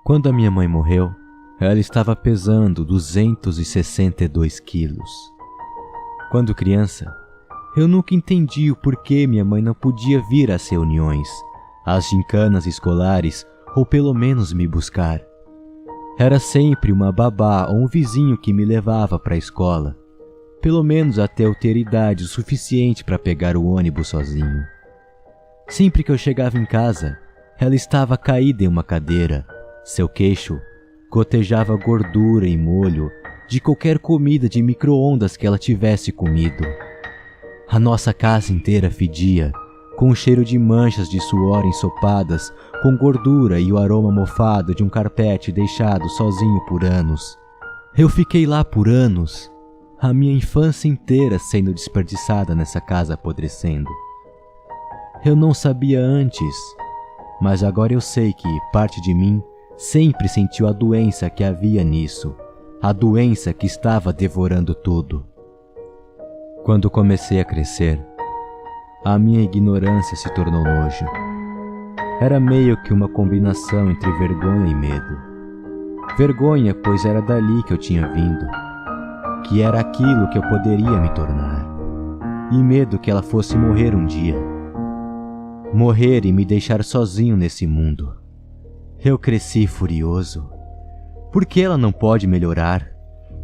Quando a minha mãe morreu, ela estava pesando 262 quilos. Quando criança, eu nunca entendi o porquê minha mãe não podia vir às reuniões, às gincanas escolares ou pelo menos me buscar. Era sempre uma babá ou um vizinho que me levava para a escola, pelo menos até eu ter idade o suficiente para pegar o ônibus sozinho. Sempre que eu chegava em casa, ela estava caída em uma cadeira. Seu queixo gotejava gordura e molho de qualquer comida de micro-ondas que ela tivesse comido. A nossa casa inteira fedia, com o cheiro de manchas de suor ensopadas, com gordura e o aroma mofado de um carpete deixado sozinho por anos. Eu fiquei lá por anos, a minha infância inteira sendo desperdiçada nessa casa apodrecendo. Eu não sabia antes, mas agora eu sei que parte de mim sempre sentiu a doença que havia nisso, a doença que estava devorando tudo. Quando comecei a crescer, a minha ignorância se tornou nojo. Era meio que uma combinação entre vergonha e medo. Vergonha, pois era dali que eu tinha vindo, que era aquilo que eu poderia me tornar, e medo que ela fosse morrer um dia. Morrer e me deixar sozinho nesse mundo. Eu cresci furioso. Por que ela não pode melhorar?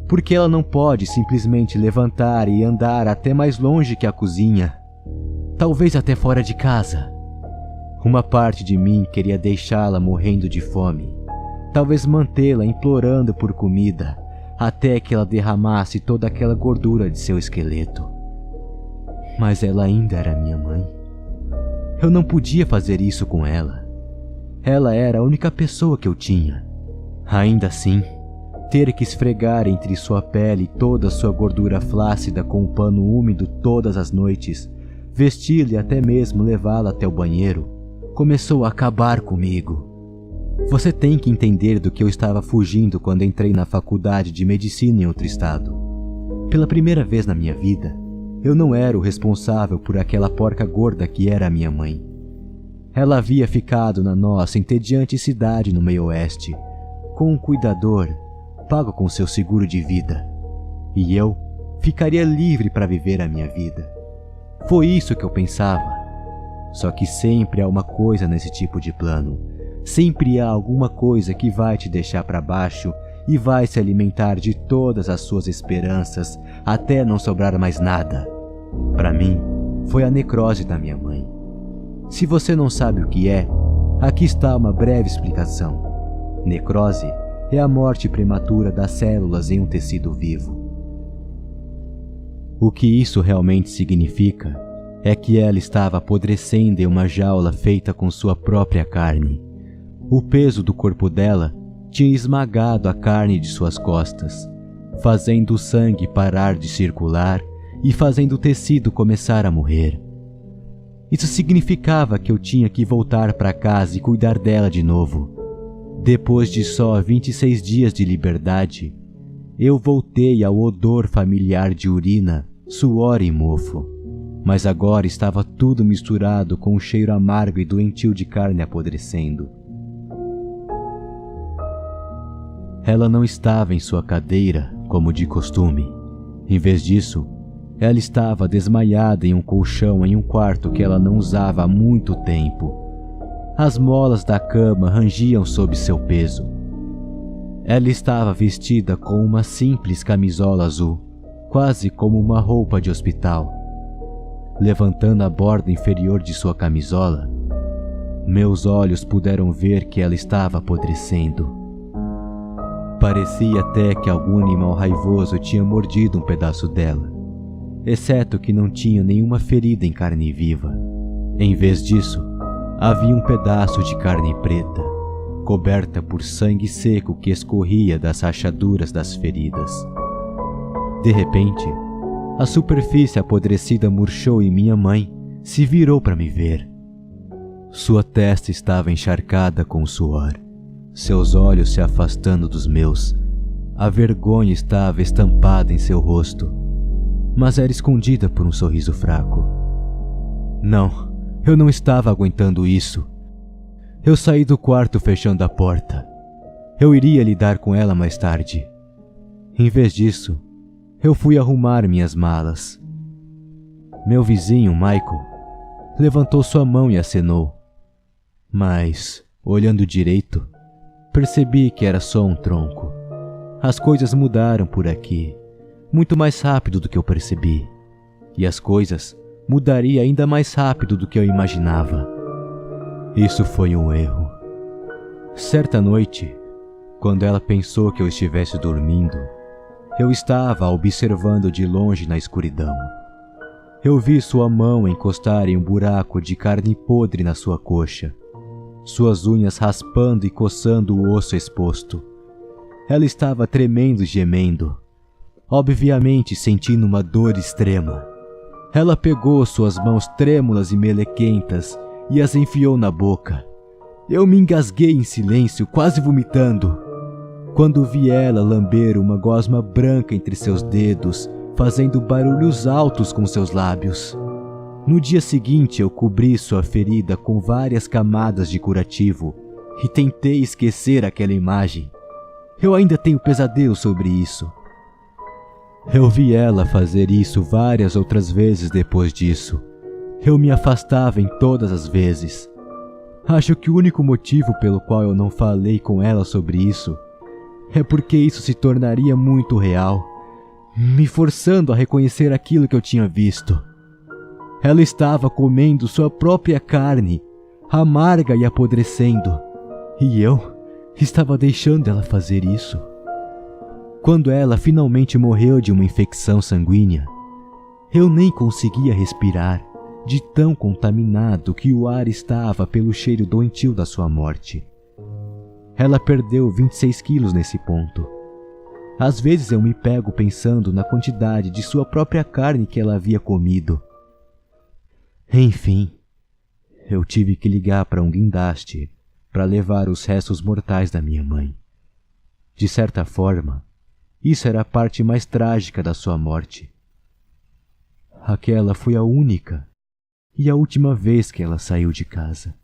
Por que ela não pode simplesmente levantar e andar até mais longe que a cozinha? Talvez até fora de casa. Uma parte de mim queria deixá-la morrendo de fome. Talvez mantê-la implorando por comida, até que ela derramasse toda aquela gordura de seu esqueleto. Mas ela ainda era minha mãe. Eu não podia fazer isso com ela. Ela era a única pessoa que eu tinha. Ainda assim, ter que esfregar entre sua pele toda a sua gordura flácida com um pano úmido todas as noites, vesti-la e até mesmo levá-la até o banheiro, começou a acabar comigo. Você tem que entender do que eu estava fugindo quando entrei na faculdade de medicina em outro estado. Pela primeira vez na minha vida, eu não era o responsável por aquela porca gorda que era a minha mãe. Ela havia ficado na nossa entediante cidade no meio oeste, com um cuidador, pago com seu seguro de vida. E eu ficaria livre para viver a minha vida. Foi isso que eu pensava. Só que sempre há uma coisa nesse tipo de plano. Sempre há alguma coisa que vai te deixar para baixo e vai se alimentar de todas as suas esperanças até não sobrar mais nada. Para mim, foi a necrose da minha mãe. Se você não sabe o que é, aqui está uma breve explicação. Necrose é a morte prematura das células em um tecido vivo. O que isso realmente significa é que ela estava apodrecendo em uma jaula feita com sua própria carne. O peso do corpo dela tinha esmagado a carne de suas costas, fazendo o sangue parar de circular e fazendo o tecido começar a morrer. Isso significava que eu tinha que voltar para casa e cuidar dela de novo. Depois de só 26 dias de liberdade, eu voltei ao odor familiar de urina, suor e mofo. Mas agora estava tudo misturado com o cheiro amargo e doentio de carne apodrecendo. Ela não estava em sua cadeira, como de costume. Em vez disso, ela estava desmaiada em um colchão em um quarto que ela não usava há muito tempo. As molas da cama rangiam sob seu peso. Ela estava vestida com uma simples camisola azul, quase como uma roupa de hospital. Levantando a borda inferior de sua camisola, meus olhos puderam ver que ela estava apodrecendo. Parecia até que algum animal raivoso tinha mordido um pedaço dela, exceto que não tinha nenhuma ferida em carne viva. Em vez disso, havia um pedaço de carne preta, coberta por sangue seco que escorria das rachaduras das feridas. De repente, a superfície apodrecida murchou e minha mãe se virou para me ver. Sua testa estava encharcada com suor, seus olhos se afastando dos meus. A vergonha estava estampada em seu rosto, mas era escondida por um sorriso fraco. Não, eu não estava aguentando isso. Eu saí do quarto fechando a porta. Eu iria lidar com ela mais tarde. Em vez disso, eu fui arrumar minhas malas. Meu vizinho, Michael, levantou sua mão e acenou. Mas, olhando direito, percebi que era só um tronco. As coisas mudaram por aqui, muito mais rápido do que eu percebi. E as coisas mudariam ainda mais rápido do que eu imaginava. Isso foi um erro. Certa noite, quando ela pensou que eu estivesse dormindo, eu estava a observando de longe na escuridão. Eu vi sua mão encostar em um buraco de carne podre na sua coxa, suas unhas raspando e coçando o osso exposto. Ela estava tremendo e gemendo, obviamente sentindo uma dor extrema. Ela pegou suas mãos trêmulas e melequentas e as enfiou na boca. Eu me engasguei em silêncio, quase vomitando, quando vi ela lamber uma gosma branca entre seus dedos, fazendo barulhos altos com seus lábios. No dia seguinte, eu cobri sua ferida com várias camadas de curativo e tentei esquecer aquela imagem. Eu ainda tenho pesadelos sobre isso. Eu vi ela fazer isso várias outras vezes depois disso. Eu me afastava em todas as vezes. Acho que o único motivo pelo qual eu não falei com ela sobre isso é porque isso se tornaria muito real, me forçando a reconhecer aquilo que eu tinha visto. Ela estava comendo sua própria carne, amarga e apodrecendo, e eu estava deixando ela fazer isso. Quando ela finalmente morreu de uma infecção sanguínea, eu nem conseguia respirar, de tão contaminado que o ar estava pelo cheiro doentio da sua morte. Ela perdeu 26 quilos nesse ponto. Às vezes eu me pego pensando na quantidade de sua própria carne que ela havia comido. Enfim, eu tive que ligar para um guindaste para levar os restos mortais da minha mãe. De certa forma, isso era a parte mais trágica da sua morte. Aquela foi a única e a última vez que ela saiu de casa.